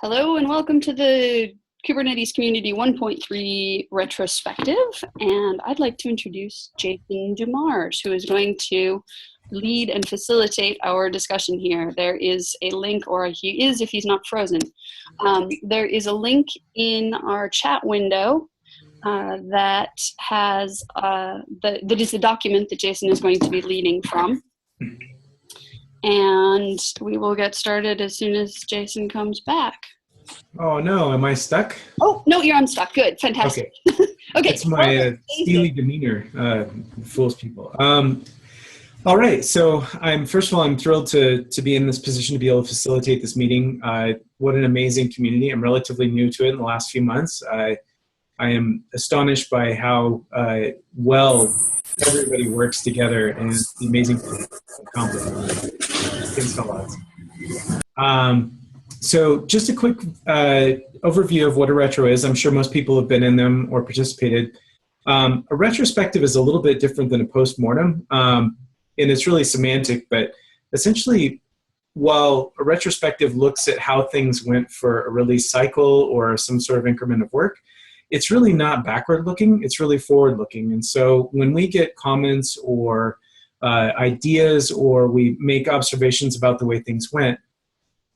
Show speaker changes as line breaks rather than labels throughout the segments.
Hello and welcome to the Kubernetes Community 1.3 retrospective, and I'd like to introduce Jason Dumars, who is going to lead and facilitate our discussion here. There is a link, or he is if he's not frozen. There is a link in our chat window that has that is the document that Jason is going to be leading from. And we will get started as soon as Jason comes back.
Oh no, am I stuck?
Oh, no, you're unstuck. Good, fantastic.
Okay.
Okay.
It's my steely demeanor fools people. All right, so first of all, I'm thrilled to be in this position to be able to facilitate this meeting. What an amazing community. I'm relatively new to it in the last few months. I am astonished by how well everybody works together and the amazing things accomplished. Thanks a lot. So just a quick overview of what a retro is. I'm sure most people have been in them or participated. A retrospective is a little bit different than a postmortem, and it's really semantic, but essentially, while a retrospective looks at how things went for a release cycle or some sort of increment of work, it's really not backward looking, it's really forward looking. And so when we get comments or ideas or we make observations about the way things went,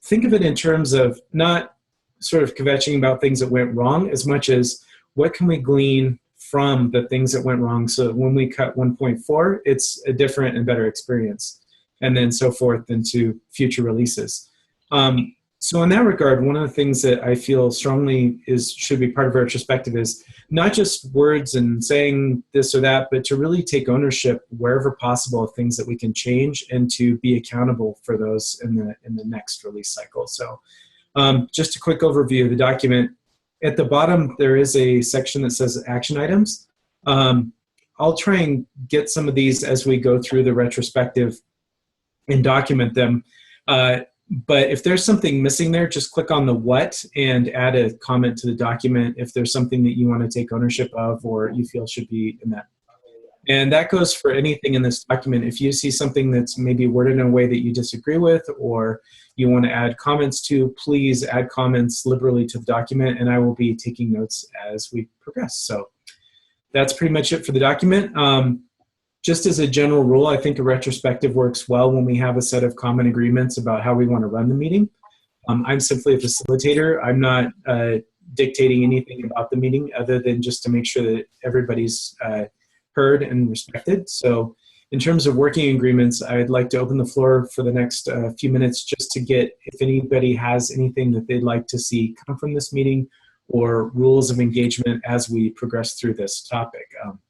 think of it in terms of not sort of kvetching about things that went wrong as much as what can we glean from the things that went wrong, so when we cut 1.4, it's a different and better experience, and then so forth into future releases. So in that regard, one of the things that I feel strongly should be part of a retrospective is not just words and saying this or that, but to really take ownership wherever possible of things that we can change and to be accountable for those in the next release cycle. So just a quick overview of the document. At the bottom, there is a section that says action items. I'll try and get some of these as we go through the retrospective and document them. But if there's something missing there, just click on the what and add a comment to the document if there's something that you want to take ownership of or you feel should be in that. And that goes for anything in this document. If you see something that's maybe worded in a way that you disagree with or you want to add comments to, please add comments liberally to the document, and I will be taking notes as we progress. So that's pretty much it for the document. Just as a general rule, I think a retrospective works well when we have a set of common agreements about how we want to run the meeting. I'm simply a facilitator. I'm not dictating anything about the meeting other than just to make sure that everybody's heard and respected. So in terms of working agreements, I'd like to open the floor for the next few minutes just to get if anybody has anything that they'd like to see come from this meeting or rules of engagement as we progress through this topic.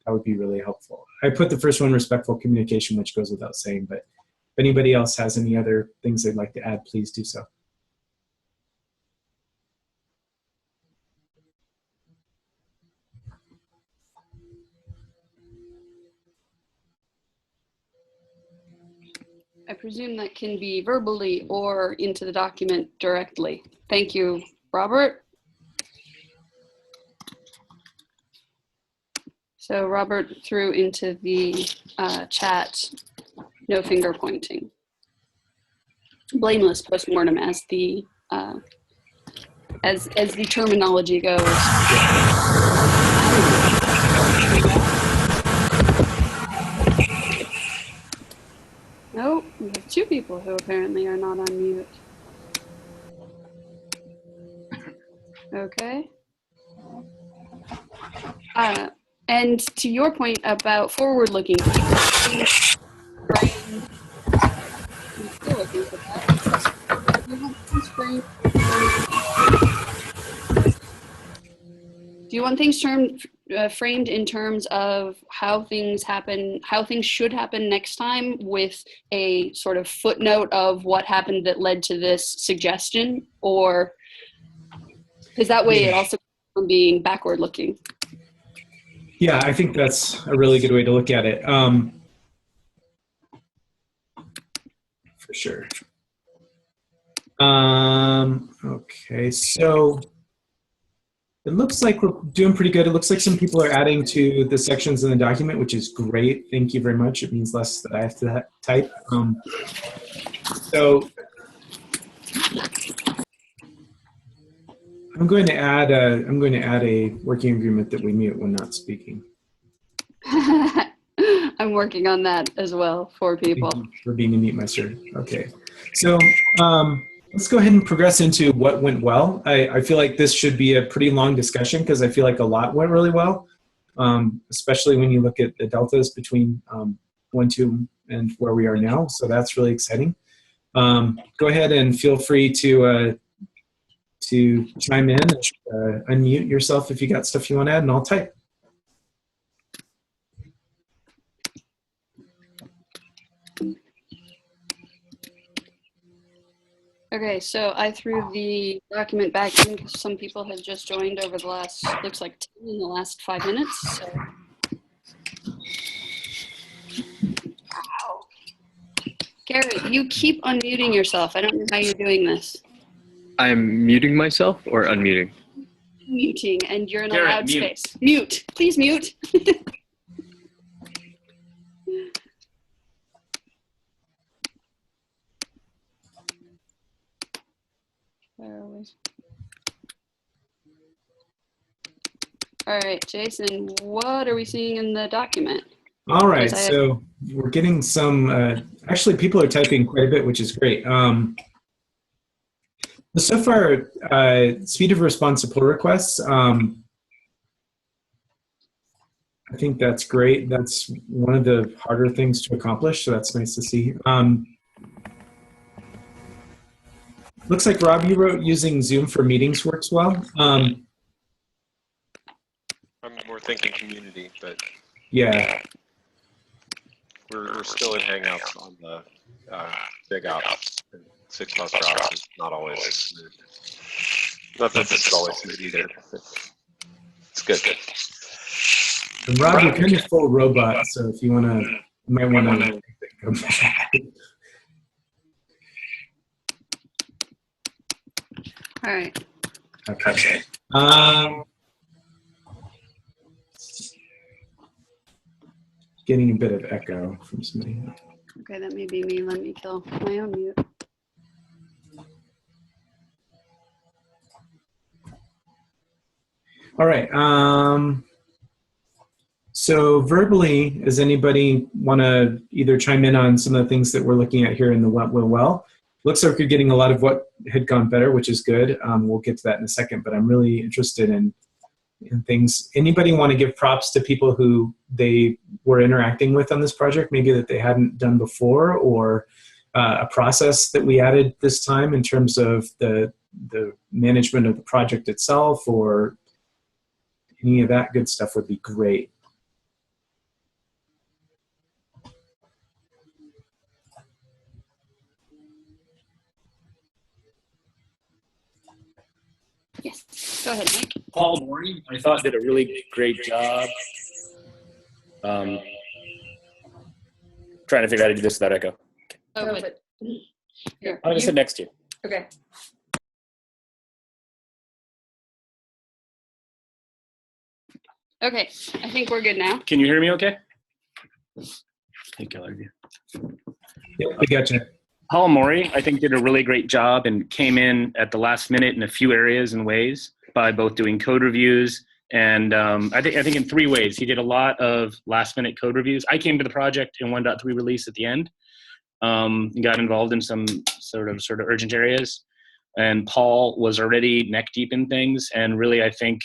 That would be really helpful. I put the first one, respectful communication, which goes without saying, but if anybody else has any other things they'd like to add, please do so.
I presume that can be verbally or into the document directly. Thank you, Robert. So Robert threw into the chat, no finger pointing. Blameless postmortem as the terminology goes. No, we have two people who apparently are not on mute. Okay. And to your point about forward-looking, do you want things framed in terms of how things happen, how things should happen next time, with a sort of footnote of what happened that led to this suggestion, or because that way it also from being backward-looking?
Yeah, I think that's a really good way to look at it, for sure. Okay, so it looks like we're doing pretty good. It looks like some people are adding to the sections in the document, which is great. Thank you very much. It means less that I have to type. So I'm going to add a working agreement that we mute when not speaking.
I'm working on that as well for people.
Thank you for being a mute master. Okay, so let's go ahead and progress into what went well. I feel like this should be a pretty long discussion because I feel like a lot went really well, especially when you look at the deltas between 1, 2, and where we are now. So that's really exciting. Go ahead and feel free to chime in, and unmute yourself if you got stuff you want to add, and I'll type.
Okay, so I threw the document back in because some people have just joined over the last, looks like 10 in the last 5 minutes. So. Wow. Gary, you keep unmuting yourself. I don't know how you're doing this.
I'm muting myself or unmuting?
Muting, and you're in a
Garrett,
loud
mute.
space. Mute. Please mute. Where are we? All right, Jason, what are we seeing in the document?
All right, so we're getting some, actually people are typing quite a bit, which is great. So far, speed of response to pull requests, I think that's great. That's one of the harder things to accomplish, so that's nice to see. Looks like Rob, you wrote using Zoom for meetings works well.
I'm more thinking community, but
yeah.
We're still in Hangouts on the big ops. 6 months ops is not always smooth. Not that this is always smooth either. It's good.
And Rob, you're kind of full robot, so if you want to, you might want to come back.
All right.
Okay. Getting a bit of echo from somebody.
Okay, that may be me. Let me kill my own mute.
All right. So verbally, does anybody want to either chime in on some of the things that we're looking at here in the what went well? Looks like you're getting a lot of what had gone better, which is good. We'll get to that in a second, but I'm really interested in things. Anybody want to give props to people who they were interacting with on this project, maybe that they hadn't done before, or a process that we added this time in terms of the management of the project itself, or any of that good stuff would be great.
Yes, go ahead, Mike.
Paul Morey, I thought, did a really great job. Trying to figure out how to do this without echo.
Oh, but here,
I'm going to sit next to you.
Okay. Okay, I think we're good now.
Can you hear me okay? I think I love you.
Yep, I gotcha.
Paul Morey, I think, did a really great job and came in at the last minute in a few areas and ways by both doing code reviews and I think in 3 ways. He did a lot of last minute code reviews. I came to the project in 1.3 release at the end and got involved in some sort of urgent areas. And Paul was already neck deep in things, and really, I think,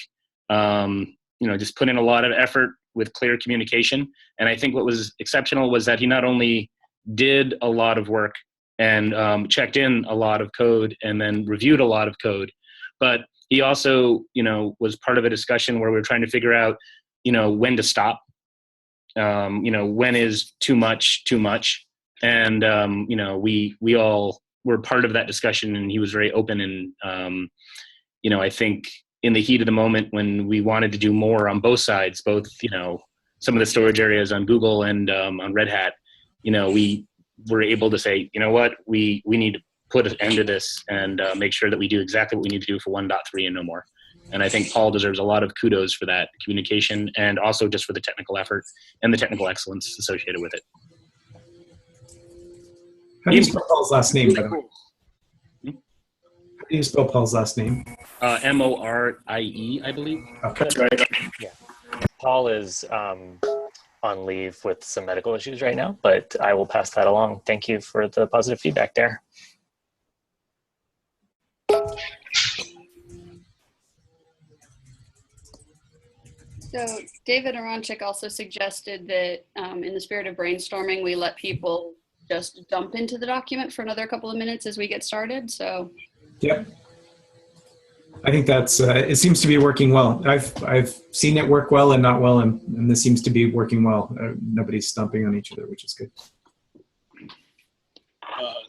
just put in a lot of effort with clear communication. And I think what was exceptional was that he not only did a lot of work and checked in a lot of code and then reviewed a lot of code, but he also, was part of a discussion where we were trying to figure out, when to stop, when is too much, and we all were part of that discussion, and he was very open. And I think in the heat of the moment when we wanted to do more on both sides, both some of the storage areas on Google and on Red Hat, we were able to say, you know what, we need to put an end to this and make sure that we do exactly what we need to do for 1.3 and no more. And I think Paul deserves a lot of kudos for that communication, and also just for the technical effort and the technical excellence associated with it.
How do you spell Paul's last name, by the way? How do do you spell Paul's last name?
Morie, I believe.
Okay.
That's right. Yeah. Paul is on leave with some medical issues right now, but I will pass that along. Thank you for the positive feedback there.
So David Aronchik also suggested that in the spirit of brainstorming, we let people just jump into the document for another couple of minutes as we get started. So
Yep. I think that's, it seems to be working well. I've seen it work well and not well, and this seems to be working well. Nobody's stomping on each other, which is good.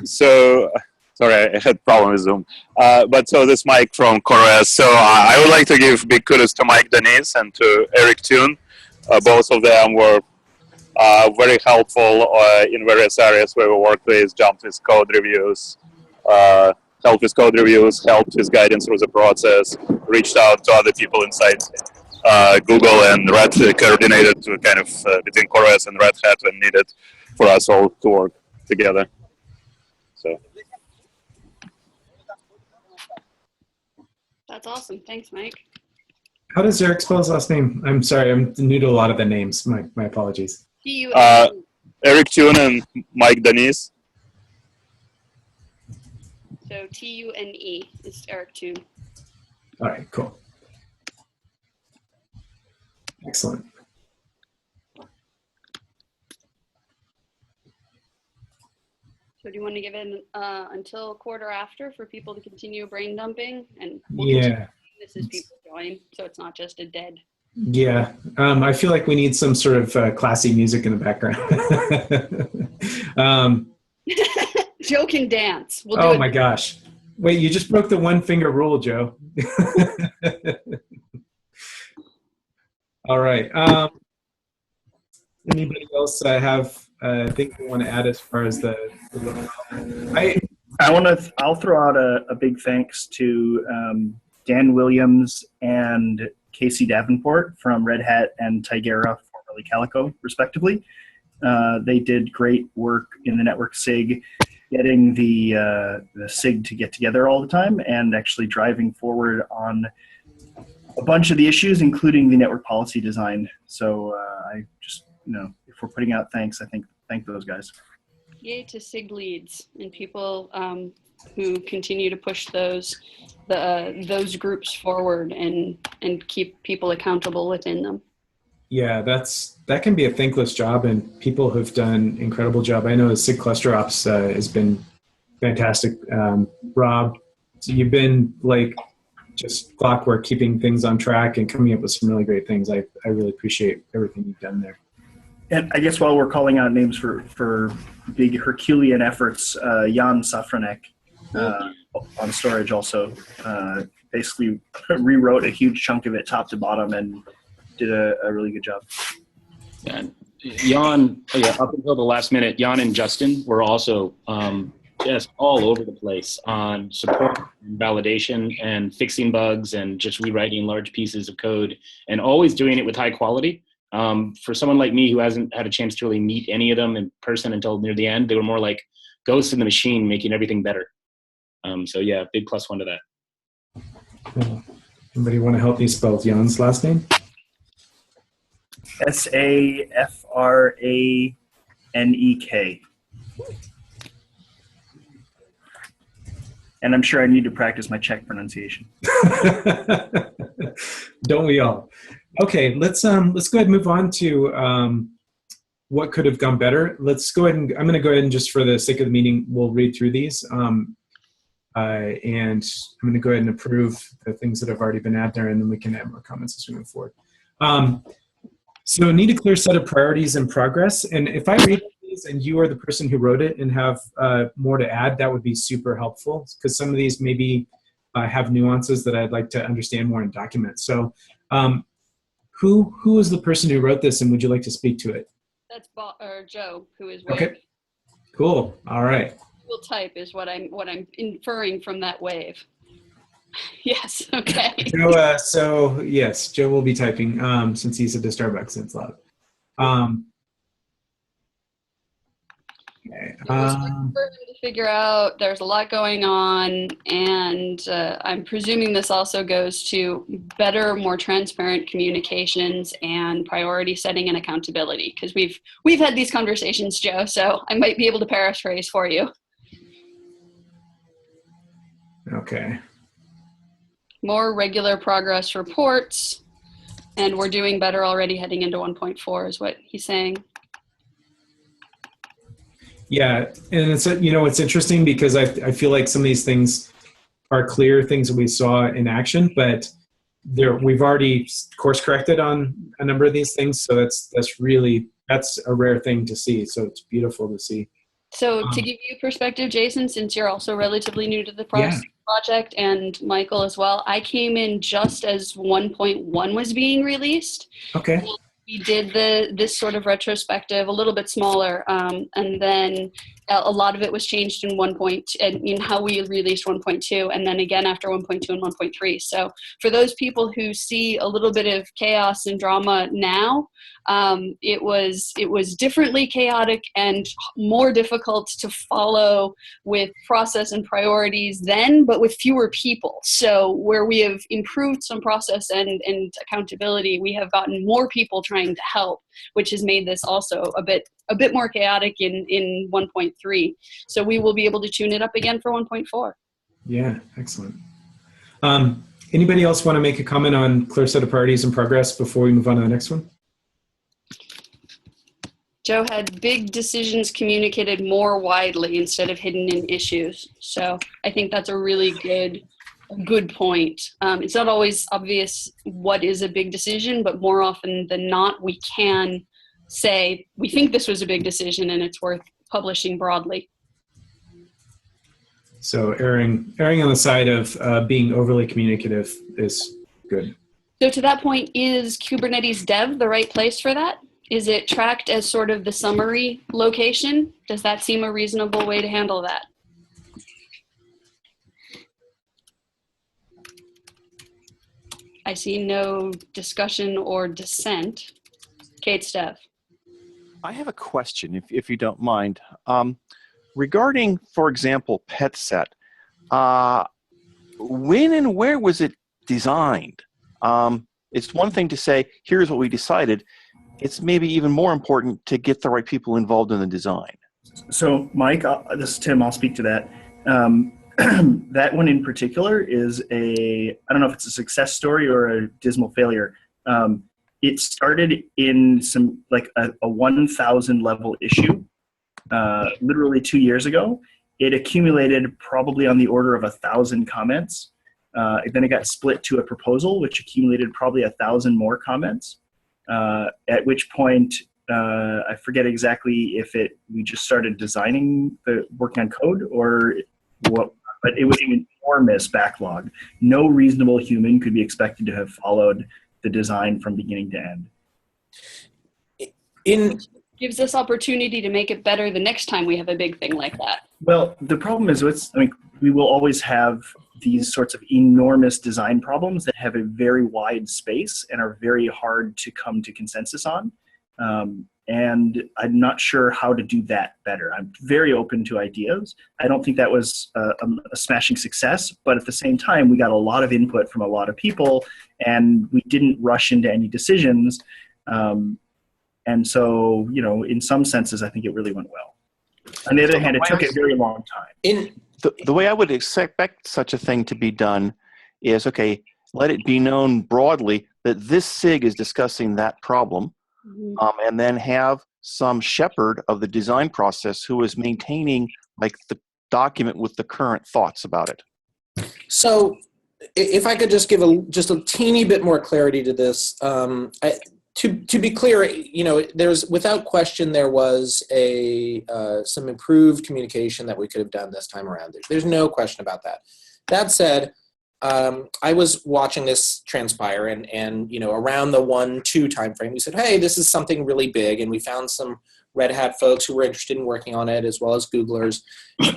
So, sorry, I had problem with Zoom. But so this Mike from CoreOS. So I would like to give big kudos to Mike Denise and to Eric Thune. Both of them were very helpful in various areas where we worked with, jumped with code reviews, helped with code reviews, helped with guidance through the process, reached out to other people inside Google and Red, coordinated to kind of between CoreOS and Red Hat when needed for us all to work together. So.
that's awesome. Thanks, Mike.
How does Eric spell his last name? I'm sorry, I'm new to a lot of the names. My apologies.
Eric Thune and Mike Denise.
So Tune is Eric Thune.
All right, cool. Excellent.
So do you want to give it until quarter after for people to continue brain dumping? And
Yeah.
this is people join, so it's not just a dead.
Yeah, I feel like we need some sort of classy music in the background.
Joe can dance. We'll do
Oh
it.
my gosh. Wait, you just broke the one finger rule, Joe. All right. Anybody else have things you want to add as far as the
I'll throw out a big thanks to Dan Williams and Casey Davenport from Red Hat and Tigera, formerly Calico, respectively. They did great work in the network SIG, getting the SIG to get together all the time and actually driving forward on a bunch of the issues, including the network policy design. So I just, if we're putting out thanks, I think thank those guys.
Yay to SIG leads and people who continue to push those groups forward and keep people accountable within them.
Yeah, that can be a thankless job, and people have done incredible job. I know SIG cluster ops has been fantastic. Rob, so you've been like just clockwork, keeping things on track and coming up with some really great things. I really appreciate everything you've done there.
And I guess while we're calling out names for big Herculean efforts, Jan Safranek on storage also basically rewrote a huge chunk of it top to bottom and did a really good job.
And Jan, up until the last minute, Jan and Justin were also just all over the place on support and validation and fixing bugs and just rewriting large pieces of code and always doing it with high quality. For someone like me who hasn't had a chance to really meet any of them in person until near the end, they were more like ghosts in the machine, making everything better. So yeah, big +1 to that.
Anybody want to help me spell Jan's last name?
Safranek. And I'm sure I need to practice my Czech pronunciation.
Don't we all? Okay, let's go ahead and move on to what could have gone better. Let's go ahead and I'm going to go ahead and just for the sake of the meeting, we'll read through these. And I'm going to go ahead and approve the things that have already been added there, and then we can add more comments as we move forward. So need a clear set of priorities and progress. And if I read these and you are the person who wrote it and have more to add, that would be super helpful, because some of these maybe have nuances that I'd like to understand more in documents. So who is the person who wrote this, and would you like to speak to it?
That's Joe, who is
waving. Okay, cool. All right.
Will type is what I'm inferring from that wave. Yes. Okay.
Joe, so yes, Joe will be typing since he's at the Starbucks and it's loud. Okay,
It was hard for him to figure out. There's a lot going on, and I'm presuming this also goes to better, more transparent communications and priority setting and accountability. Because we've had these conversations, Joe. So I might be able to paraphrase for you.
Okay.
More regular progress reports, and we're doing better already heading into 1.4 is what he's saying.
Yeah, and it's it's interesting because I feel like some of these things are clear things that we saw in action, but we've already course corrected on a number of these things, so that's a rare thing to see. So it's beautiful to see.
So to give you perspective, Jason, since you're also relatively new to the project, and Michael as well, I came in just as 1.1 was being released.
Okay.
We did this sort of retrospective, a little bit smaller, and then a lot of it was changed in in how we released 1.2, and then again after 1.2 and 1.3. So for those people who see a little bit of chaos and drama now, it was differently chaotic and more difficult to follow with process and priorities then, but with fewer people. So where we have improved some process and accountability, we have gotten more people trying to help, which has made this also a bit more chaotic in 1.3. So we will be able to tune it up again for 1.4.
Yeah, excellent. Anybody else want to make a comment on clear set of priorities and progress before we move on to the next one?
Joe had big decisions communicated more widely instead of hidden in issues. So I think that's a really good point. It's not always obvious what is a big decision, but more often than not, we can say, we think this was a big decision and it's worth publishing broadly.
So erring on the side of being overly communicative is good.
So to that point, is Kubernetes dev the right place for that? Is it tracked as sort of the summary location? Does that seem a reasonable way to handle that? I see no discussion or dissent. Kate, Steph.
I have a question, if you don't mind. Regarding, for example, PetSet, when and where was it designed? It's one thing to say, here's what we decided. It's maybe even more important to get the right people involved in the design.
So, Mike, this is Tim. I'll speak to that. That one in particular is I don't know if it's a success story or a dismal failure. It started in like a 1,000 level issue, literally 2 years ago. It accumulated probably on the order of 1,000 comments. Then it got split to a proposal, which accumulated probably 1,000 more comments. At which point, I forget exactly if we just started working on code or what, but it was an enormous backlog. No reasonable human could be expected to have followed the design from beginning to end.
Gives us opportunity to make it better the next time we have a big thing like that.
Well, the problem is we will always have these sorts of enormous design problems that have a very wide space and are very hard to come to consensus on. And I'm not sure how to do that better. I'm very open to ideas. I don't think that was a smashing success, but at the same time, we got a lot of input from a lot of people and we didn't rush into any decisions. And so, in some senses, I think it really went well. On the other hand, it took a very long time.
The way I would expect such a thing to be done is, okay, let it be known broadly that this SIG is discussing that problem, and then have some shepherd of the design process who is maintaining like the document with the current thoughts about it.
So if I could just give just a teeny bit more clarity to this, to be clear, there's without question there was some improved communication that we could have done this time around. There's no question about that. That said, I was watching this transpire, and around the 1-2 timeframe, we said, hey, this is something really big, and we found some Red Hat folks who were interested in working on it, as well as Googlers.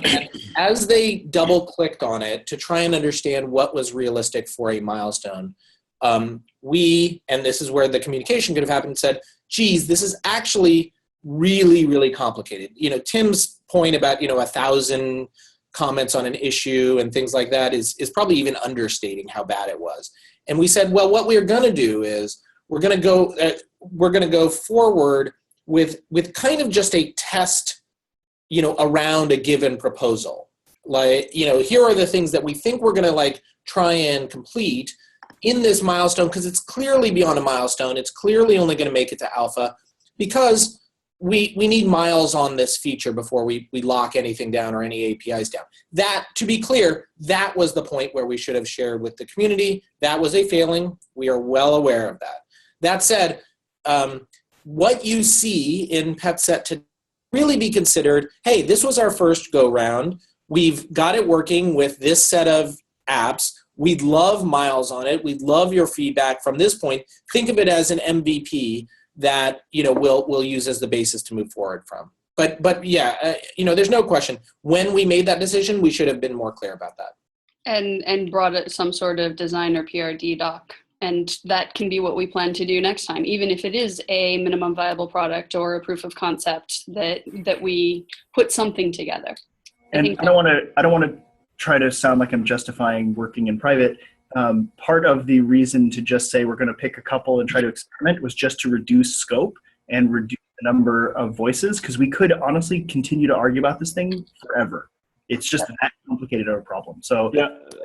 And as they double-clicked on it to try and understand what was realistic for a milestone, and this is where the communication could have happened, said, geez, this is actually really, really complicated. Tim's point about, 1,000 comments on an issue and things like that is probably even understating how bad it was. And we said, well, what we're going to do is we're going to go forward with kind of just a test, around a given proposal. Like, here are the things that we think we're going to like try and complete in this milestone, because it's clearly beyond a milestone. It's clearly only going to make it to alpha, because we need miles on this feature before we lock anything down or any APIs down. That, to be clear, that was the point where we should have shared with the community. That was a failing. We are well aware of that. That said, what you see in PetSet to really be considered, hey, this was our first go round. We've got it working with this set of apps. We'd love miles on it. We'd love your feedback from this point. Think of it as an MVP that we'll use as the basis to move forward from. But yeah, there's no question. When we made that decision, we should have been more clear about that.
And brought it some sort of design or PRD doc. And that can be what we plan to do next time, even if it is a minimum viable product or a proof of concept that we put something together.
And I don't want to try to sound like I'm justifying working in private. Part of the reason to just say we're going to pick a couple and try to experiment was just to reduce scope and reduce the number of voices, because we could honestly continue to argue about this thing forever. It's just that complicated of a problem. So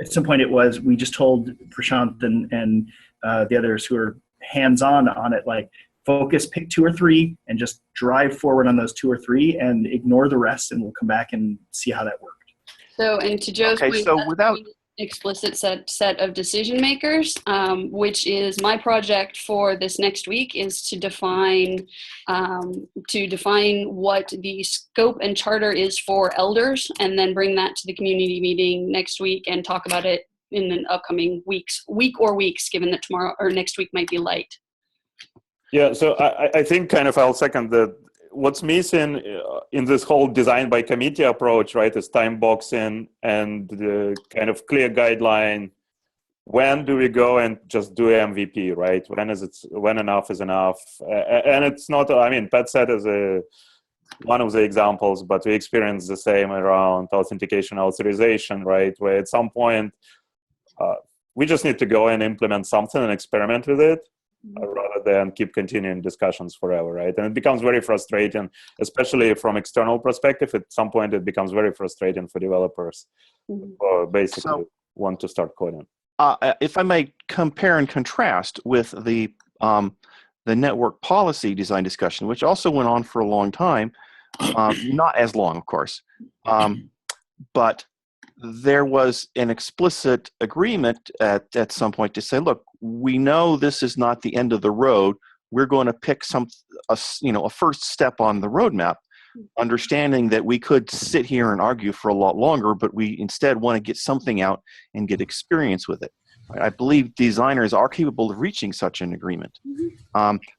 at some point we just told Prashant and the others who are hands-on on it, like, focus, pick 2 or 3 and just drive forward on those 2 or 3 and ignore the rest, and we'll come back and see how that worked.
So, and to Joe's point,
so without
explicit set of decision makers, which is my project for this next week, is to define what the scope and charter is for elders, and then bring that to the community meeting next week and talk about it in the upcoming weeks, given that tomorrow or next week might be light.
Yeah, so I think kind of I'll second that. What's missing in this whole design by committee approach, right, is time boxing and the kind of clear guideline. When do we go and just do MVP, right? When enough is enough? And it's not, PetSet is one of the examples, but we experience the same around authentication authorization, right? Where at some point, we just need to go and implement something and experiment with it, rather than keep continuing discussions forever, right? And it becomes very frustrating, especially from external perspective. At some point, it becomes very frustrating for developers who basically want to start coding.
If I may compare and contrast with the network policy design discussion, which also went on for a long time, not as long, of course, but there was an explicit agreement at some point to say, look, we know this is not the end of the road. We're going to pick a first step on the roadmap, understanding that we could sit here and argue for a lot longer, but we instead want to get something out and get experience with it. I believe designers are capable of reaching such an agreement.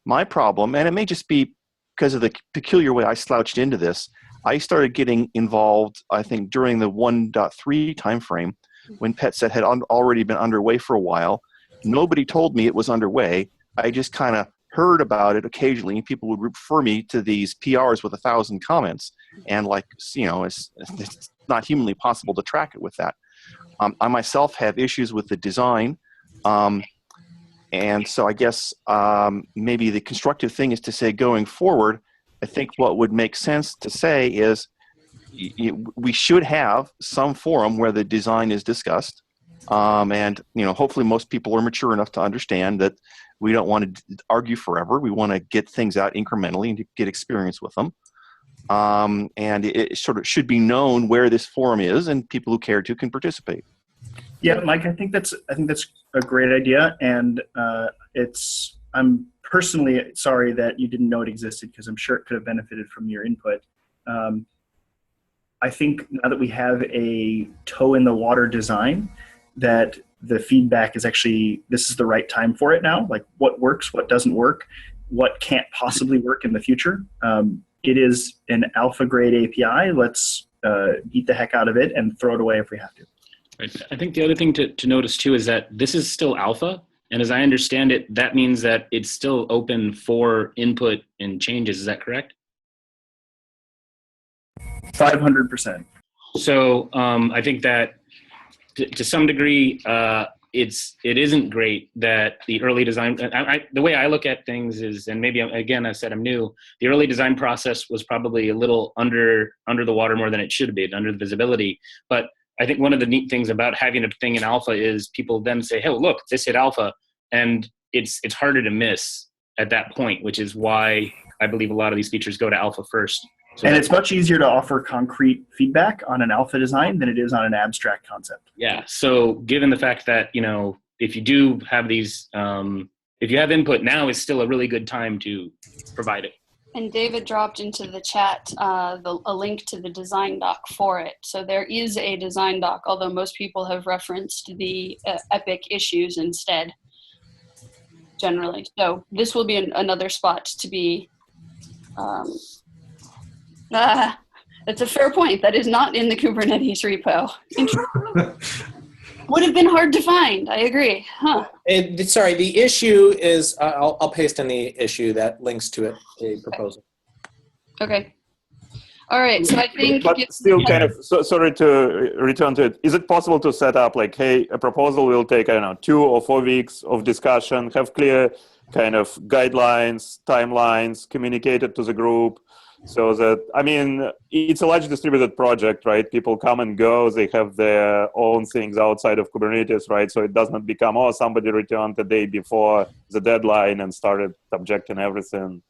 My problem, and it may just be because of the peculiar way I slouched into this, I started getting involved, I think, during the 1.3 timeframe, when PetSet had already been underway for a while. Nobody told me it was underway. I just kind of heard about it occasionally, and people would refer me to these PRs with 1,000 comments, and it's not humanly possible to track it with that. I myself have issues with the design, and so I guess maybe the constructive thing is to say, going forward, I think what would make sense to say is we should have some forum where the design is discussed, and hopefully most people are mature enough to understand that we don't want to argue forever. We want to get things out incrementally and to get experience with them. And it sort of should be known where this forum is, and people who care to can participate.
Yeah, Mike, I think that's a great idea, and I'm personally sorry that you didn't know it existed, because I'm sure it could have benefited from your input. I think now that we have a toe in the water design, that the feedback is actually, this is the right time for it now. Like, what works, what doesn't work, what can't possibly work in the future. It is an alpha grade API. Let's beat the heck out of it and throw it away if we have to.
Right. I think the other thing to notice too is that this is still alpha. And as I understand it, that means that it's still open for input and changes. Is that correct?
500%.
So I think that to some degree, it isn't great that the early design. The way I look at things is, and maybe again I said I'm new. The early design process was probably a little under the water more than it should have been, under the visibility. But I think one of the neat things about having a thing in alpha is people then say, "Hey, look, this hit alpha," and it's harder to miss at that point, which is why I believe a lot of these features go to alpha first. So
and it's much easier to offer concrete feedback on an alpha design than it is on an abstract concept.
Yeah. So given the fact that, if you do have these, if you have input, now is still a really good time to provide it.
And David dropped into the chat a link to the design doc for it. So there is a design doc, although most people have referenced the epic issues instead, generally. So this will be another spot to be. That's a fair point. That is not in the Kubernetes repo. Would have been hard to find. I agree. Huh.
Sorry, the issue is, I'll paste in the issue that links to it, a proposal.
Okay. All right. So I think.
But still kind of, sorry to return to it. Is it possible to set up like, hey, a proposal will take, 2 or 4 weeks of discussion, have clear kind of guidelines, timelines, communicated to the group, so that, it's a large distributed project, right? People come and go, they have their own things outside of Kubernetes, right? So it does not become, somebody returned the day before the deadline and started subjecting everything.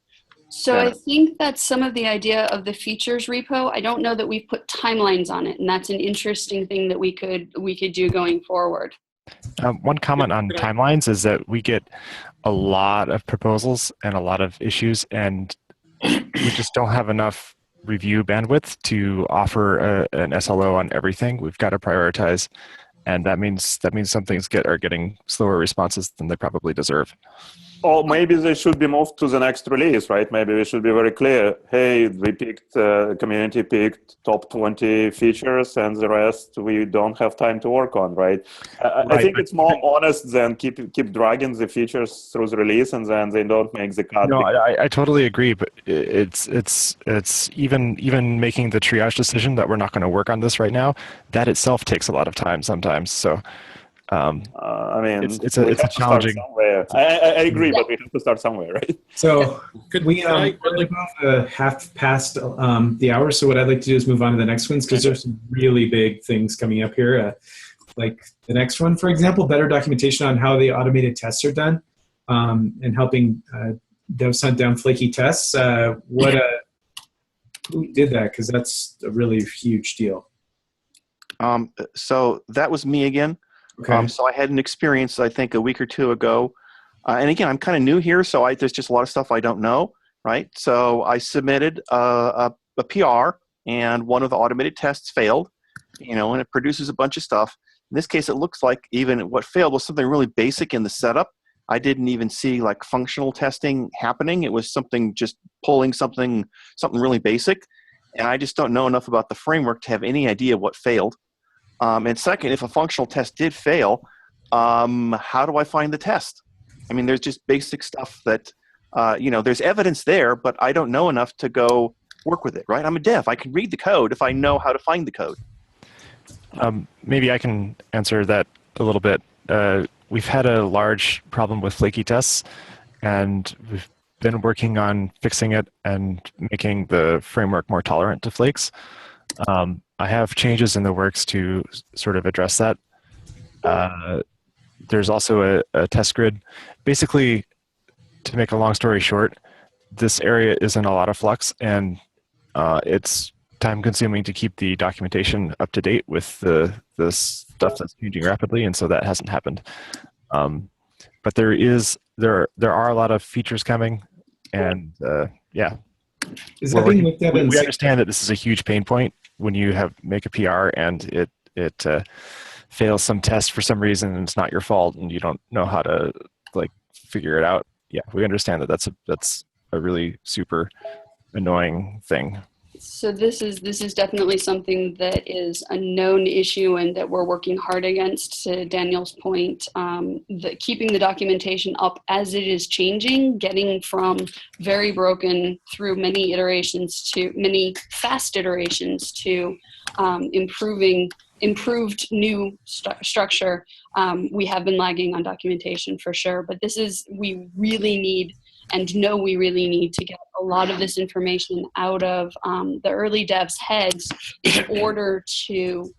So I think that's some of the idea of the features repo. I don't know that we've put timelines on it, and that's an interesting thing that we could do going forward.
One comment on timelines is that we get a lot of proposals and a lot of issues, and we just don't have enough review bandwidth to offer an SLO on everything. We've got to prioritize, and that means some things are getting slower responses than they probably deserve.
Or maybe they should be moved to the next release, right? Maybe we should be very clear. Hey, we community picked top 20 features and the rest we don't have time to work on, right? I think it's more honest than keep dragging the features through the release and then they don't make the cut.
No, I totally agree, but it's even making the triage decision that we're not going to work on this right now, that itself takes a lot of time sometimes. So it's a challenging.
I agree, but we have to start somewhere, right?
So we're about half past the hour. So what I'd like to do is move on to the next ones because there's some really big things coming up here. Like the next one, for example, better documentation on how the automated tests are done and helping devs hunt down flaky tests. Who did that? Because that's a really huge deal.
So that was me again.
Okay.
So I had an experience, I think, a week or two ago. And again, I'm kind of new here, so there's just a lot of stuff I don't know, right? So I submitted a PR, and one of the automated tests failed, and it produces a bunch of stuff. In this case, it looks like even what failed was something really basic in the setup. I didn't even see like functional testing happening. It was something just pulling something really basic. And I just don't know enough about the framework to have any idea what failed. And second, if a functional test did fail, how do I find the test? There's just basic stuff that, there's evidence there, but I don't know enough to go work with it, right? I'm a dev. I can read the code if I know how to find the code.
Maybe I can answer that a little bit. We've had a large problem with flaky tests, and we've been working on fixing it and making the framework more tolerant to flakes. I have changes in the works to sort of address that. There's also a test grid. Basically, to make a long story short, this area is in a lot of flux, and it's time-consuming to keep the documentation up to date with the stuff that's changing rapidly, and so that hasn't happened. But there are a lot of features coming, and yeah.
Is that being looked at?
We understand that this is a huge pain point when you make a PR and it fails some test for some reason and it's not your fault and you don't know how to figure it out. Yeah, we understand that that's a really super annoying thing.
So this is definitely something that is a known issue and that we're working hard against. To Daniel's point, keeping the documentation up as it is changing, getting from very broken through many iterations to many fast iterations to improved new structure. We have been lagging on documentation for sure, but we really need to get a lot of this information out of the early devs' heads in order to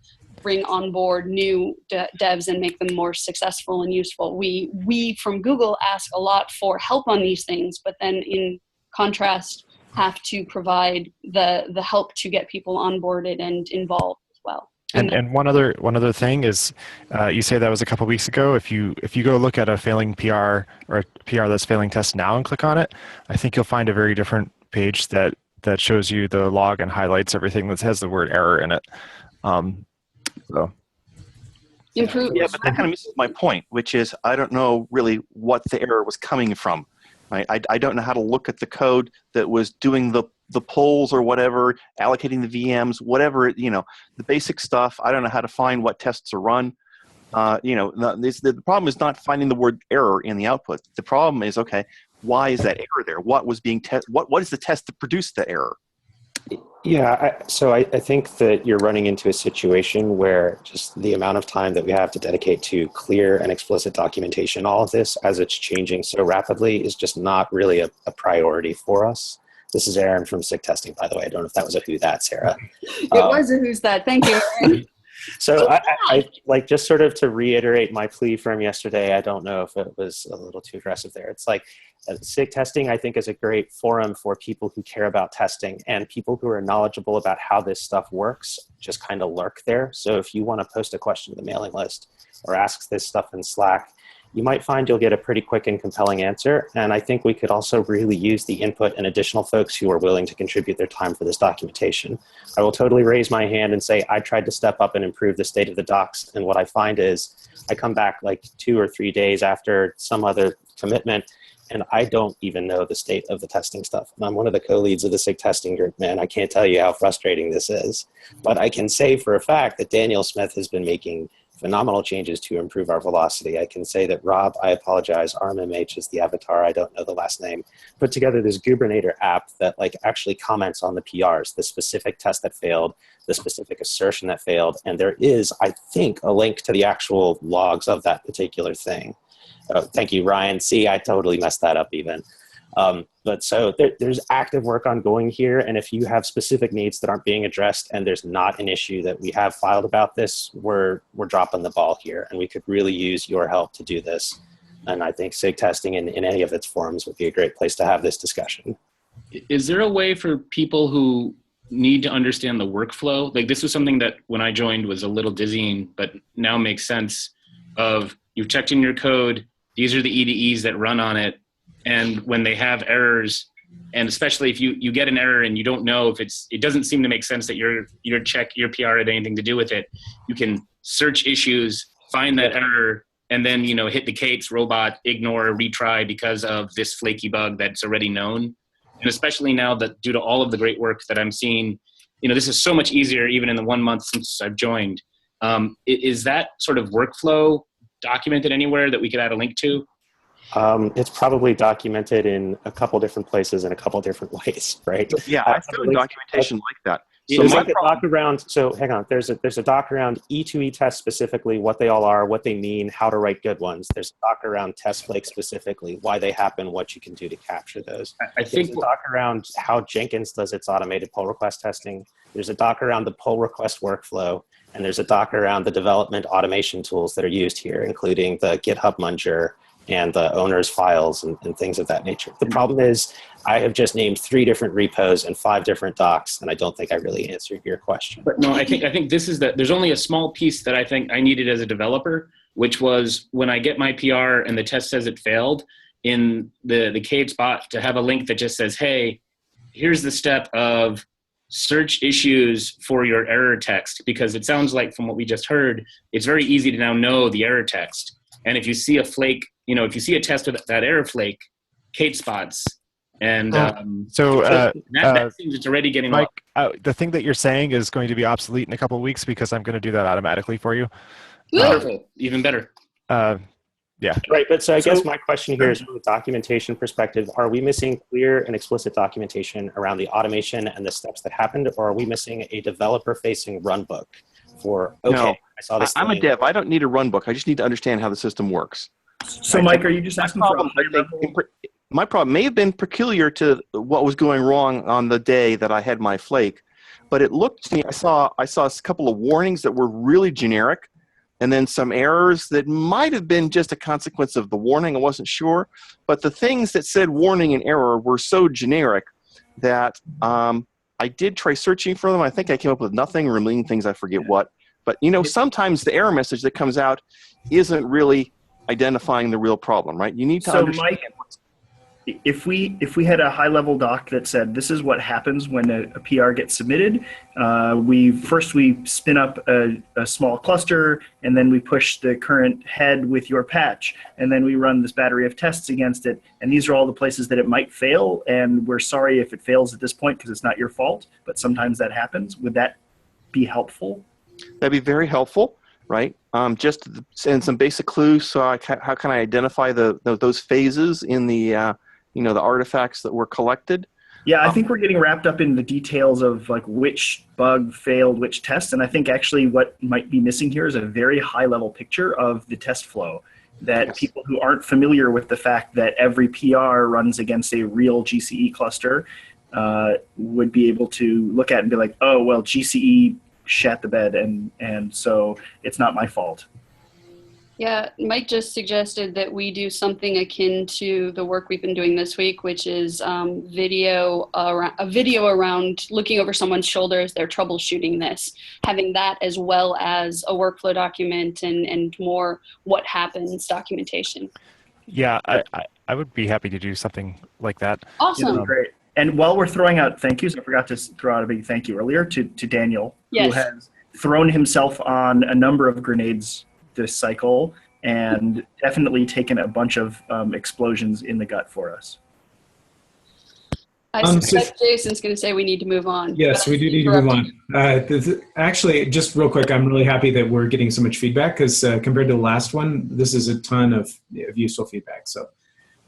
bring on board new devs and make them more successful and useful. We from Google ask a lot for help on these things, but then in contrast have to provide the help to get people onboarded and involved as well.
And one other thing is, you say that was a couple weeks ago. If you go look at a failing PR or a PR that's failing test now and click on it, I think you'll find a very different page that shows you the log and highlights everything that has the word error in it. So.
Improve.
Yeah, but that kind of misses my point, which is I don't know really what the error was coming from. Right? I don't know how to look at the code that was doing the polls or whatever, allocating the VMs, whatever, the basic stuff. I don't know how to find what tests are run. The problem is not finding the word error in the output. The problem is, okay, why is that error there? What was being what is the test that produced the error?
Yeah, so I think that you're running into a situation where just the amount of time that we have to dedicate to clear and explicit documentation, all of this, as it's changing so rapidly, is just not really a priority for us. This is Aaron from SIG Testing, by the way. I don't know if that was a who that, Sarah.
It was a who's that. Thank you, Aaron.
So I like, just sort of to reiterate my plea from yesterday, I don't know if it was a little too aggressive there. It's like SIG Testing, I think, is a great forum for people who care about testing, and people who are knowledgeable about how this stuff works just kind of lurk there. So if you want to post a question to the mailing list or ask this stuff in Slack, you might find you'll get a pretty quick and compelling answer. And I think we could also really use the input and additional folks who are willing to contribute their time for this documentation. I will totally raise my hand and say I tried to step up and improve the state of the docs. And what I find is I come back like 2 or 3 days after some other commitment, and I don't even know the state of the testing stuff. And I'm one of the co-leads of the SIG testing group, man. I can't tell you how frustrating this is. But I can say for a fact that Daniel Smith has been making phenomenal changes to improve our velocity. I can say that Rob, I apologize, RMMH is the avatar, I don't know the last name, put together this Kubernetes app that like actually comments on the PRs, the specific test that failed, the specific assertion that failed, and there is, I think, a link to the actual logs of that particular thing. Thank you, Ryan. See, I totally messed that up even. But so there's active work ongoing here, and if you have specific needs that aren't being addressed and there's not an issue that we have filed about this, we're dropping the ball here, and we could really use your help to do this. And I think SIG testing in any of its forms would be a great place to have this discussion.
Is there a way for people who need to understand the workflow? Like this was something that when I joined was a little dizzying, but now makes sense of you've checked in your code, these are the EDEs that run on it. And when they have errors, and especially if you get an error and you don't know if it doesn't seem to make sense that your PR had anything to do with it, you can search issues, find that error, and then hit the Kate's robot, ignore, retry because of this flaky bug that's already known. And especially now that due to all of the great work that I'm seeing, this is so much easier even in the 1 month since I've joined. Is that sort of workflow documented anywhere that we could add a link to?
It's probably documented in a couple different places in a couple different ways, right?
Yeah, I found documentation like that.
So there's like a doc around, so hang on, there's a doc around E2E tests specifically, what they all are, what they mean, how to write good ones. There's a doc around test flakes specifically, why they happen, what you can do to capture those.
I think
there's a doc around how Jenkins does its automated pull request testing. There's a doc around the pull request workflow, and there's a doc around the development automation tools that are used here, including the GitHub Munger and the owner's files and things of that nature. The problem is I have just named 3 different repos and 5 different docs, and I don't think I really answered your question.
But no, I think this is there's only a small piece that I think I needed as a developer, which was when I get my PR and the test says it failed, in the Cade spot to have a link that just says, hey, here's the step of search issues for your error text, because it sounds like from what we just heard, it's very easy to now know the error text. And if you see a flake, if you see a test with that error flake, Kate spots, And that seems it's already getting
Mike, the thing that you're saying is going to be obsolete in a couple of weeks because I'm going to do that automatically for you.
Wonderful, even better.
Yeah.
Right, but so I guess my question here is from a documentation perspective, are we missing clear and explicit documentation around the automation and the steps that happened, or are we missing a developer-facing run book for, okay,
No,
I saw this
I'm a
thing.
dev. I don't need a run book. I just need to understand how the system works.
So, Mike, are you just asking for a high level?
My problem may have been peculiar to what was going wrong on the day that I had my flake, but it looked to me, I saw a couple of warnings that were really generic, and then some errors that might have been just a consequence of the warning. I wasn't sure, but the things that said warning and error were so generic that I did try searching for them. I think I came up with nothing, removing things, I forget what. But, sometimes the error message that comes out isn't really identifying the real problem, right? You need to understand.
Mike, if we had a high-level doc that said this is what happens when a PR gets submitted, we spin up a small cluster, and then we push the current head with your patch, and then we run this battery of tests against it, and these are all the places that it might fail, and we're sorry if it fails at this point because it's not your fault, but sometimes that happens. Would that be helpful?
That'd be very helpful, right? Just and some basic clues. So how can I identify those phases in the the artifacts that were collected?
Yeah, I think we're getting wrapped up in the details of like which bug failed which test, and I think actually what might be missing here is a very high-level picture of the test flow that people who aren't familiar with the fact that every PR runs against a real GCE cluster would be able to look at and be like, oh, well, GCE shat the bed, and so it's not my fault.
Yeah, Mike just suggested that we do something akin to the work we've been doing this week, which is a video around looking over someone's shoulder as they're troubleshooting this, having that as well as a workflow document and more what happens documentation.
Yeah, I would be happy to do something like that.
Awesome.
Great. And while we're throwing out thank yous, I forgot to throw out a big thank you earlier to Daniel, who has thrown himself on a number of grenades this cycle and definitely taken a bunch of explosions in the gut for us.
I suspect Jason's going to say we need to move on.
Yes, we do need to move on. Actually, just real quick, I'm really happy that we're getting so much feedback because compared to the last one, this is a ton of useful feedback. So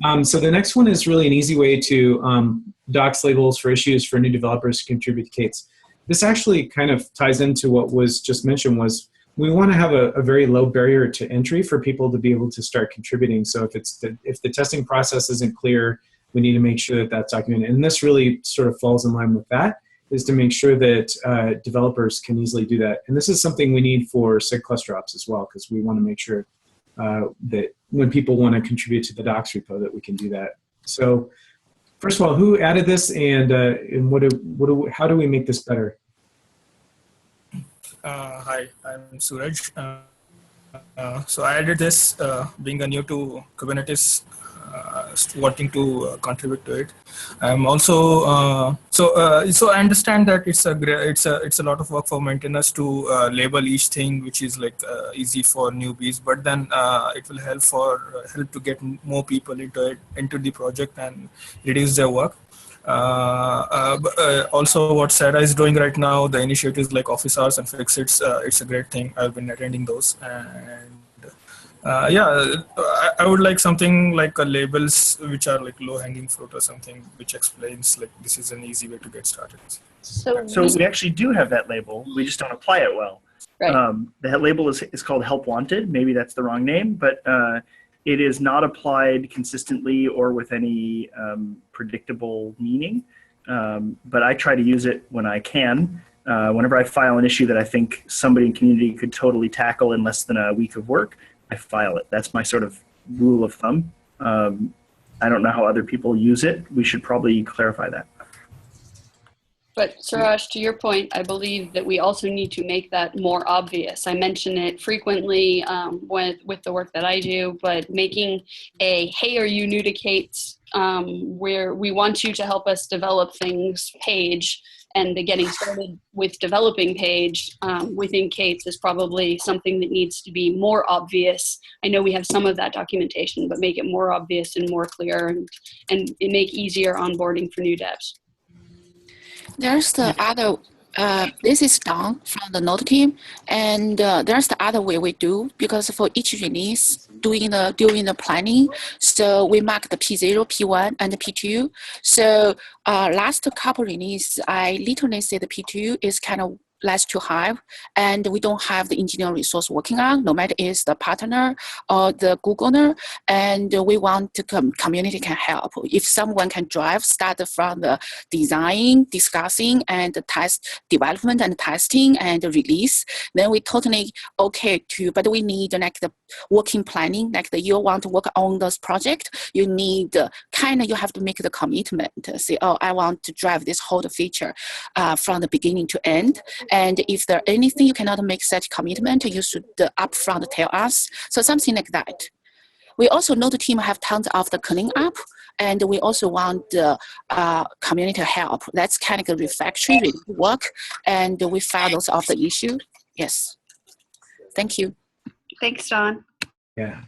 the next one is really an easy way to docs labels for issues for new developers to contribute to K8s. This actually kind of ties into what was just mentioned was we want to have a very low barrier to entry for people to be able to start contributing. So if the testing process isn't clear, we need to make sure that that's documented. And this really sort of falls in line with that, is to make sure that developers can easily do that. And this is something we need for SIG cluster ops as well, because we want to make sure that when people want to contribute to the docs repo that we can do that. So first of all, who added this and how do we make this better?
Hi, I'm Suraj. So I added this, being a new to Kubernetes, wanting to contribute to it. I'm also so I understand that it's a lot of work for maintainers to label each thing, which is like easy for newbies. But then it will help to get more people into the project and reduce their work. Also what Sarah is doing right now, the initiatives like office hours and fix-its, it's a great thing. I've been attending those, and I would like something like labels which are like low-hanging fruit or something which explains like this is an easy way to get started.
So we actually do have that label, we just don't apply it well.
Right.
That label is called Help Wanted. Maybe that's the wrong name, but it is not applied consistently or with any predictable meaning. But I try to use it when I can. Whenever I file an issue that I think somebody in community could totally tackle in less than a week of work, I file it. That's my sort of rule of thumb. I don't know how other people use it. We should probably clarify that.
But Suraj, to your point, I believe that we also need to make that more obvious. I mention it frequently with the work that I do, but making a, hey, are you new to K8s, where we want you to help us develop things page, and the getting started with developing page within Kate's is probably something that needs to be more obvious. I know we have some of that documentation, but make it more obvious and more clear, and make easier onboarding for new devs.
There's the other, this is done from the Node team, and there's the other way we do, because for each release, during the planning, so we mark the P0, P1, and the P2. So last couple release, I literally say the P2 is kind of less to have, and we don't have the engineering resource working on, no matter is the partner or the Googler, and we want the community can help. If someone can drive, start from the design, discussing, and the test development and testing and the release, then we totally okay too, but we need like the working planning, like the you want to work on this project, you need you have to make the commitment to say, oh, I want to drive this whole feature from the beginning to end. And if there anything you cannot make such commitment, you should upfront tell us. So something like that. We also know the team have tons of the cleaning up, and we also want the community help. That's kind of a refactory work, and we file those off the issue. Yes. Thank you.
Thanks, Don.
Yeah.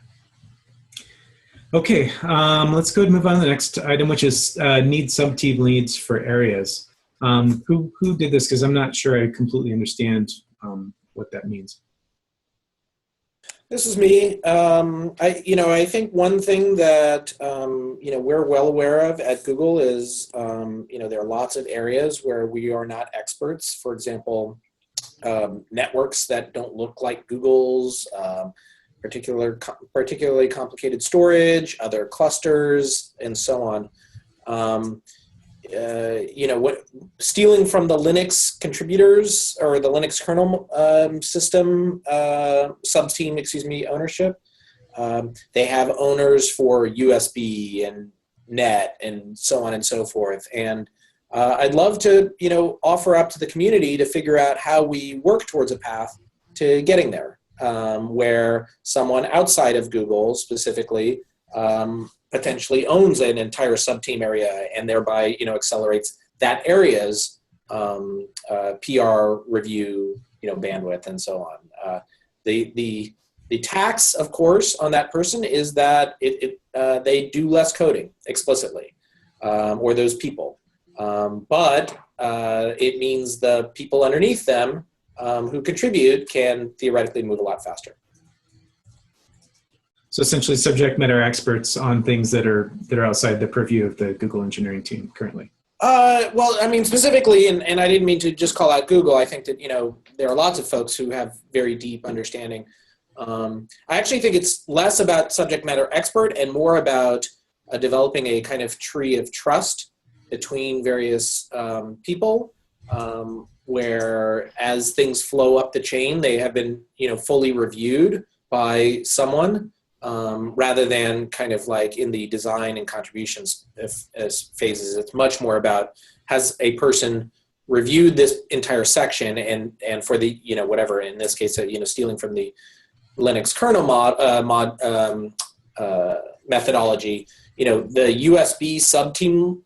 Okay, let's go and move on to the next item, which is need sub-team leads for areas. Who did this? Because I'm not sure I completely understand what that means.
This is me. I think one thing that we're well aware of at Google is there are lots of areas where we are not experts. For example, networks that don't look like Google's, particularly complicated storage, other clusters, and so on. Stealing from the Linux contributors or the Linux kernel system sub-team, ownership. They have owners for USB and net and so on and so forth. And I'd love to, offer up to the community to figure out how we work towards a path to getting there, where someone outside of Google specifically potentially owns an entire sub-team area and thereby, accelerates that area's PR review, bandwidth and so on. The tax, of course, on that person is that they do less coding explicitly, or those people. But it means the people underneath them who contribute can theoretically move a lot faster.
So essentially subject matter experts on things that are outside the purview of the Google engineering team currently.
Well, I mean, specifically, and I didn't mean to just call out Google. I think that, there are lots of folks who have very deep understanding. I actually think it's less about subject matter expert and more about developing a kind of tree of trust between various people, where as things flow up the chain, they have been, fully reviewed by someone. Rather than kind of like in the design and contributions as phases. It's much more about, has a person reviewed this entire section and for the, whatever, in this case, stealing from the Linux kernel methodology, the USB subteam,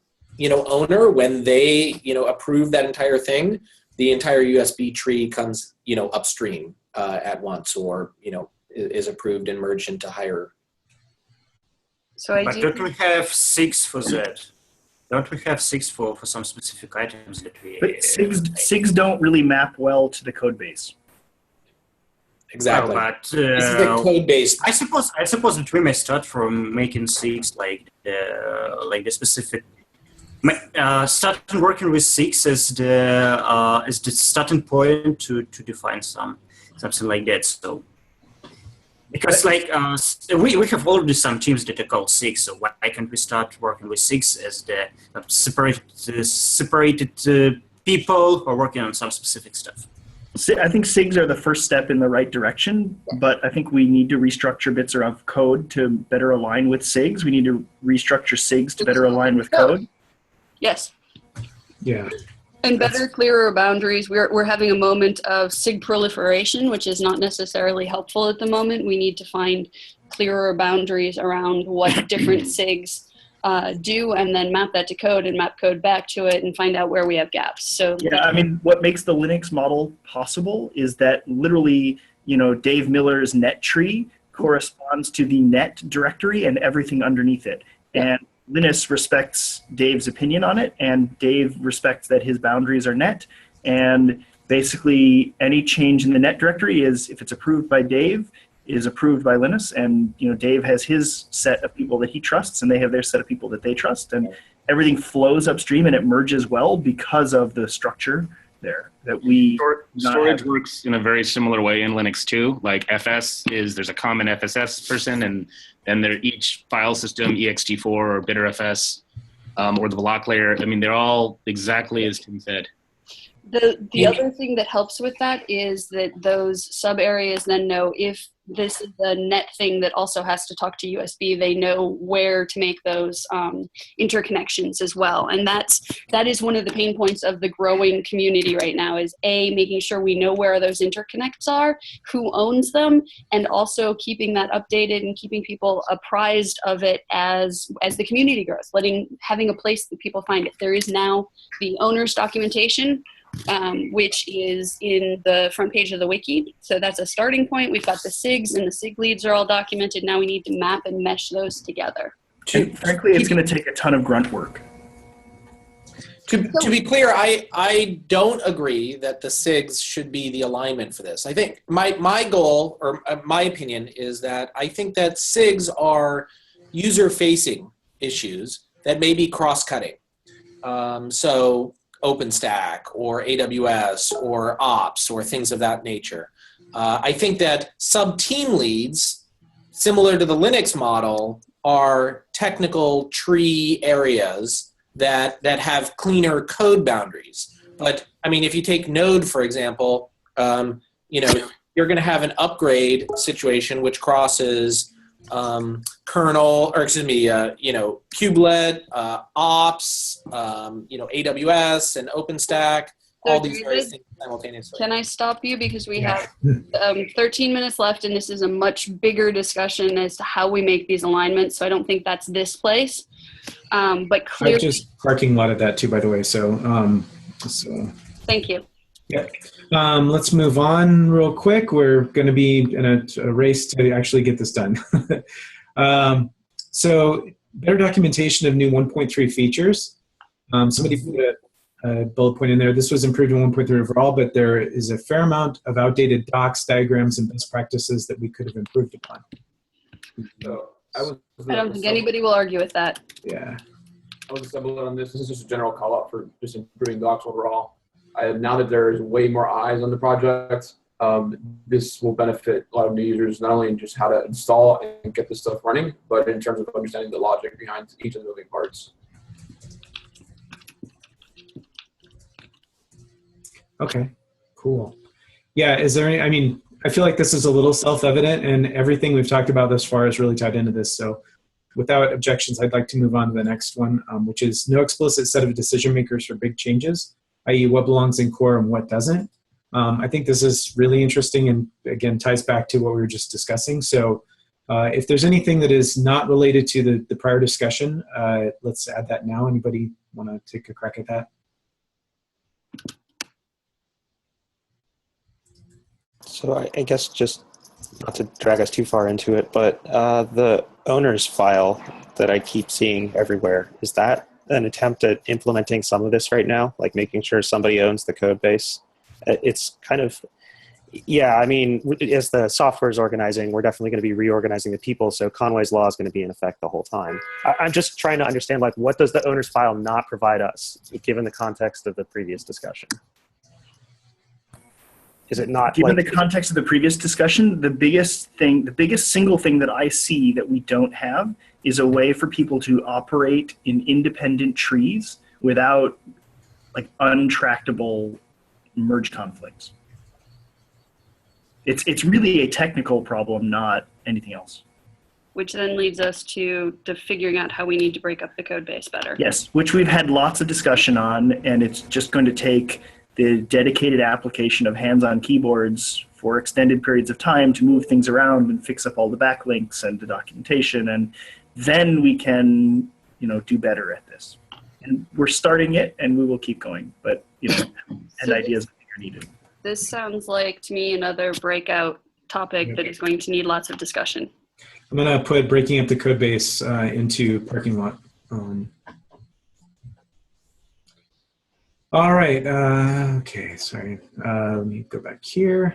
owner, when they, approve that entire thing, the entire USB tree comes, upstream at once, or, is approved and merged into higher.
So
but don't we have SIGs for that? Don't we have SIGs for some specific items that we...
But SIGs don't really map well to the code base.
Exactly.
Well, but,
this is the code base.
I suppose that we may start from making SIGs like the specific... starting working with SIGs as the starting point to define something like that. So. Because we have already some teams that are called SIGs, so why can't we start working with SIGs as the separated people who are working on some specific stuff?
I think SIGs are the first step in the right direction, but I think we need to restructure bits of code to better align with SIGs. We need to restructure SIGs to better align with code.
Yes.
Yeah.
And better, clearer boundaries. We're having a moment of SIG proliferation, which is not necessarily helpful at the moment. We need to find clearer boundaries around what different SIGs do, and then map that to code and map code back to it and find out where we have gaps. So
yeah, I mean, what makes the Linux model possible is that literally, Dave Miller's net tree corresponds to the net directory and everything underneath it. And Linus respects Dave's opinion on it, and Dave respects that his boundaries are net. And basically, any change in the net directory is, if it's approved by Dave, is approved by Linus, and Dave has his set of people that he trusts, and they have their set of people that they trust, and everything flows upstream and it merges well because of the structure there that we
storage works in a very similar way in Linux too. Like FS there's a common FSS person, and then each file system, ext4 or bitterfs, or the block layer. I mean, they're all exactly as Tim said.
The other thing that helps with that is that those sub areas then know if this is a net thing that also has to talk to USB, they know where to make those interconnections as well. And that is one of the pain points of the growing community right now, is making sure we know where those interconnects are, who owns them, and also keeping that updated and keeping people apprised of it as the community grows, having a place that people find it. There is now the owner's documentation, which is in the front page of the wiki. So that's a starting point. We've got the SIGs, and the SIG leads are all documented. Now we need to map and mesh those together.
Frankly, it's going to take a ton of grunt work.
To be clear, I don't agree that the SIGs should be the alignment for this. I think my goal, or my opinion, is that I think that SIGs are user-facing issues that may be cross-cutting. So OpenStack or AWS or Ops or things of that nature. I think that sub-team leads, similar to the Linux model, are technical tree areas that have cleaner code boundaries. But I mean, if you take Node, for example, you're going to have an upgrade situation which crosses kernel, or excuse me, kubelet, ops, AWS and OpenStack, all these various things simultaneously.
Can I stop you, because we have 13 minutes left, and this is a much bigger discussion as to how we make these alignments. So I don't think that's this place, but clearly.
I've just parking lot at that too, by the way. So
Thank you.
Yeah. Let's move on real quick. We're going to be in a race to actually get this done. So better documentation of new 1.3 features. Somebody put a bullet point in there. This was improved in 1.3 overall, but there is a fair amount of outdated docs, diagrams, and best practices that we could have improved upon.
So
I don't think anybody will argue with that.
Yeah.
I was assembled on this. This is just a general call out for just improving docs overall. Now that there's way more eyes on the project, this will benefit a lot of new users, not only in just how to install and get this stuff running, but in terms of understanding the logic behind each of the moving parts.
Okay, cool. Yeah, is there any, I mean, I feel like this is a little self-evident, and everything we've talked about thus far is really tied into this. So without objections, I'd like to move on to the next one, which is no explicit set of decision makers for big changes, i.e. what belongs in core and what doesn't. I think this is really interesting, and again, ties back to what we were just discussing. So if there's anything that is not related to the prior discussion, let's add that now. Anybody want to take a crack at that?
So I guess, just not to drag us too far into it, but the owner's file that I keep seeing everywhere, is that an attempt at implementing some of this right now, like making sure somebody owns the code base? It's kind of, yeah, I mean, as the software is organizing, we're definitely going to be reorganizing the people, so Conway's law is going to be in effect the whole time. I'm just trying to understand, like, what does the owner's file not provide us, given the context of the previous discussion? Is it not?
Given the context of the previous discussion, the biggest single thing that I see that we don't have is a way for people to operate in independent trees without, like, untractable merge conflicts. It's really a technical problem, not anything else.
Which then leads us to figuring out how we need to break up the code base better.
Yes, which we've had lots of discussion on, and it's just going to take the dedicated application of hands-on keyboards for extended periods of time to move things around and fix up all the backlinks and the documentation, and then we can, do better at this. And we're starting it, and we will keep going. But and ideas are needed.
This sounds like to me another breakout topic that is going to need lots of discussion.
I'm going to put breaking up the code base into parking lot. All right. Okay, sorry. Let me go back here.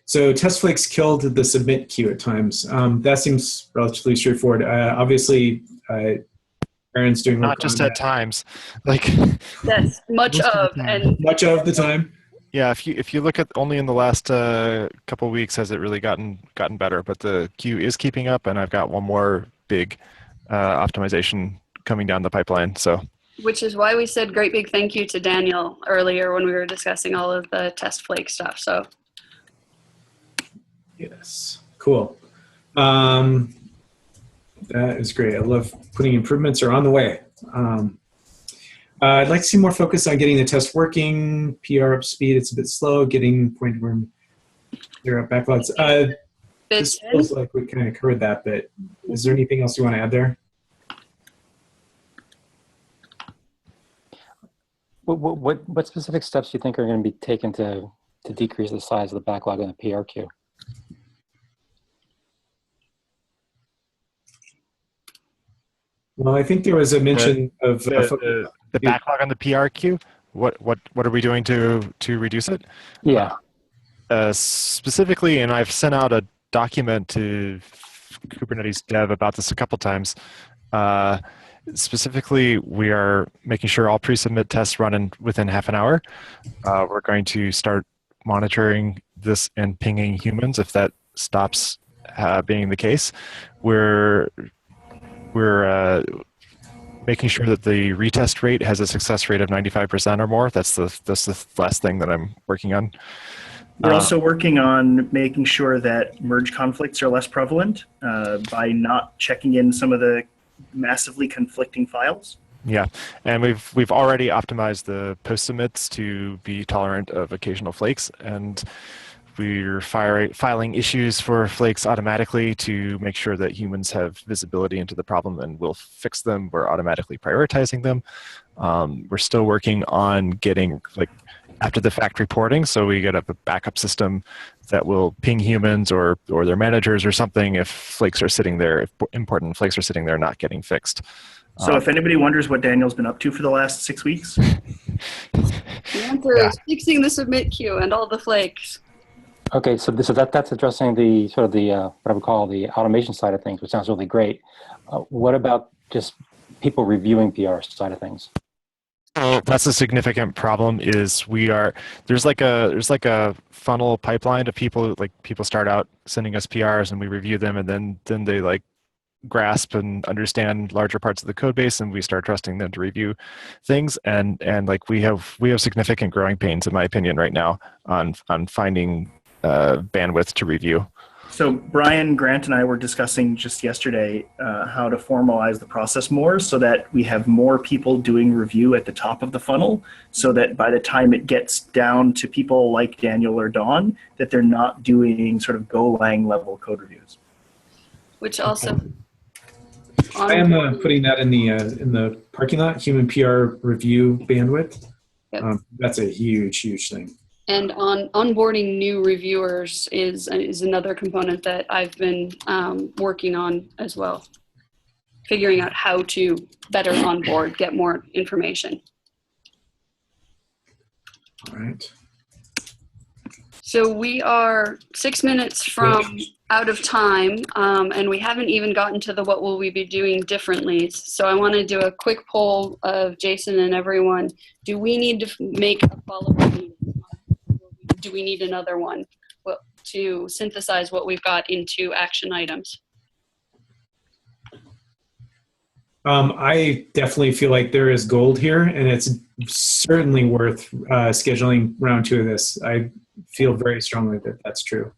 So test flakes killed the submit queue at times. That seems relatively straightforward. Obviously, Aaron's doing
not just at times, like
yes, much of
the time.
Yeah, if you look at only in the last couple of weeks has it really gotten better, but the queue is keeping up, and I've got one more big optimization coming down the pipeline. So,
which is why we said great big thank you to Daniel earlier when we were discussing all of the test flake stuff. So.
Yes, cool. That is great. I love putting improvements are on the way. I'd like to see more focus on getting the test working, PR up speed. It's a bit slow, getting point where there are backlogs. This feels like we kind of covered that, but is there anything else you want to add there?
What specific steps do you think are going to be taken to decrease the size of the backlog in the PR queue?
Well, I think there was a mention of
the backlog on the PR queue. What are we doing to reduce it?
Yeah.
Specifically, and I've sent out a document to Kubernetes dev about this a couple times. Specifically, we are making sure all pre-submit tests run within half an hour. We're going to start monitoring this and pinging humans if that stops being the case. We're making sure that the retest rate has a success rate of 95% or more. That's the last thing that I'm working on.
We're also working on making sure that merge conflicts are less prevalent by not checking in some of the massively conflicting files.
Yeah, and we've already optimized the post submits to be tolerant of occasional flakes, and we're filing issues for flakes automatically to make sure that humans have visibility into the problem and we'll fix them. We're automatically prioritizing them. We're still working on getting after the fact reporting, so we get a backup system that will ping humans or their managers or something if flakes are sitting there, if important flakes are sitting there not getting fixed.
So if anybody wonders what Daniel's been up to for the last 6 weeks.
The answer is fixing the submit queue and all the flakes.
Okay, so that's addressing the sort of the what I would call the automation side of things, which sounds really great. What about just people reviewing PR side of things?
That's a significant problem. There's like a funnel pipeline of people. Like people start out sending us PRs and we review them, and then they like grasp and understand larger parts of the code base, and we start trusting them to review things. And like we have significant growing pains, in my opinion, right now on finding bandwidth to review.
So Brian, Grant, and I were discussing just yesterday how to formalize the process more so that we have more people doing review at the top of the funnel, so that by the time it gets down to people like Daniel or Dawn, that they're not doing sort of Golang level code reviews.
Which also...
I am putting that in the parking lot, human PR review bandwidth.
Yep.
That's a huge thing.
And on onboarding new reviewers is another component that I've been working on as well. Figuring out how to better onboard, get more information.
All right.
So we are 6 minutes from out of time, and we haven't even gotten to the what will we be doing differently. So I want to do a quick poll of Jason and everyone. Do we need to make a follow-up meeting? Do we need another one to synthesize what we've got into action items?
I definitely feel like there is gold here, and it's certainly worth scheduling round 2 of this. I feel very strongly that that's true.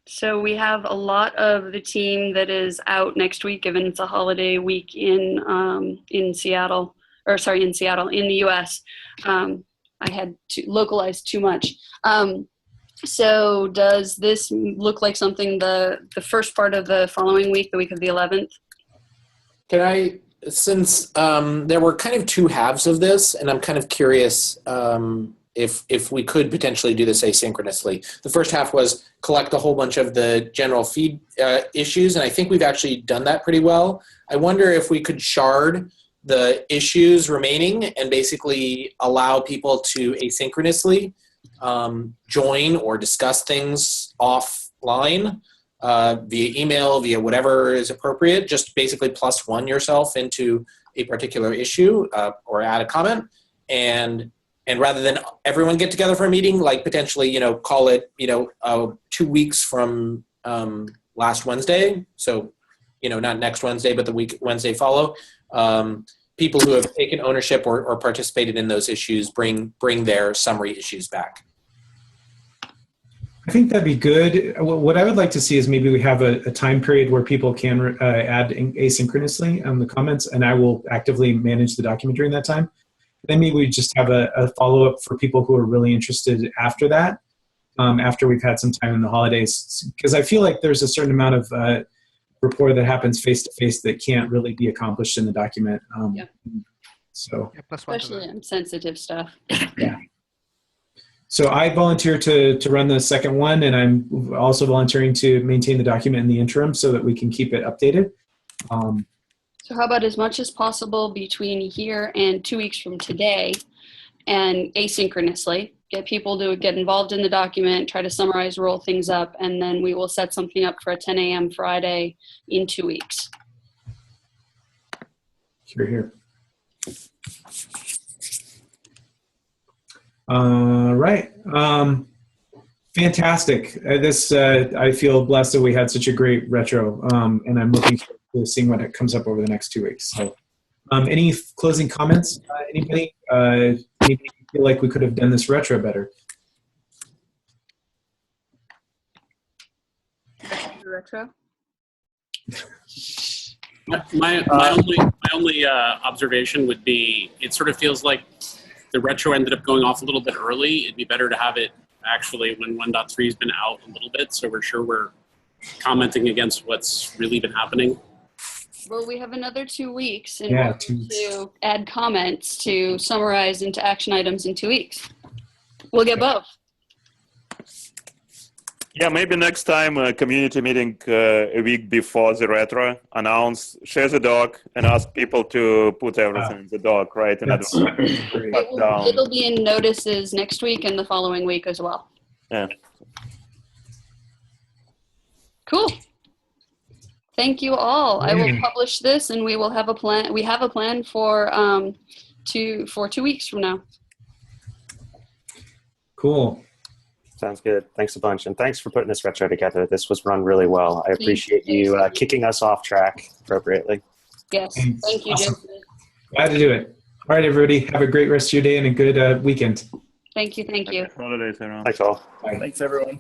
So we have a lot of the team that is out next week, given it's a holiday week in Seattle, in the US. I had to localize too much. So does this look like something the first part of the following week, the week of the 11th?
Can I, since there were kind of two halves of this, and I'm kind of curious if we could potentially do this asynchronously. The first half was collect a whole bunch of the general feed issues, and I think we've actually done that pretty well. I wonder if we could shard the issues remaining and basically allow people to asynchronously join or discuss things offline via email, via whatever is appropriate. Just basically +1 yourself into a particular issue or add a comment, and rather than everyone get together for a meeting, like potentially, call it, 2 weeks from last Wednesday. So, not next Wednesday, but the Wednesday follow. People who have taken ownership or participated in those issues bring their summary issues back.
I think that'd be good. What I would like to see is maybe we have a time period where people can add asynchronously the comments, and I will actively manage the document during that time. Then maybe we just have a follow-up for people who are really interested after that, after we've had some time in the holidays, because I feel like there's a certain amount of rapport that happens face-to-face that can't really be accomplished in the document.
Yeah.
So,
Especially on sensitive stuff.
Yeah. So I volunteer to run the second one, and I'm also volunteering to maintain the document in the interim so that we can keep it updated.
So how about as much as possible between here and 2 weeks from today, and asynchronously get people to get involved in the document, try to summarize, roll things up, and then we will set something up for a 10 a.m. Friday in 2 weeks.
Here, here. Right. Fantastic. I feel blessed that we had such a great retro, and I'm looking forward to seeing what it comes up over the next 2 weeks. So, any closing comments? Anybody? Anybody feel like we could have done this retro better?
Retro.
My only observation would be, it sort of feels like the retro ended up going off a little bit early. It'd be better to have it actually when 1.3 has been out a little bit, so we're sure we're commenting against what's really been happening.
Well, we have another 2 weeks in
Yeah,
order to add comments to summarize into action items in 2 weeks. We'll get both.
Yeah, maybe next time a community meeting a week before the retro, share the doc and ask people to put everything in the doc, right? And
It'll be in notices next week and the following week as well.
Yeah.
Cool. Thank you all. I will publish this, and we will have a plan. We have a plan for 2 weeks from now.
Cool.
Sounds good. Thanks a bunch. And thanks for putting this retro together. This was run really well. I appreciate you kicking us off track appropriately.
Yes. Thank you,
Awesome.
Jason.
Glad to do it. All right, everybody. Have a great rest of your day and a good weekend.
Thank you. Thank you.
Holidays, everyone.
Thanks all.
Bye.
Thanks, everyone.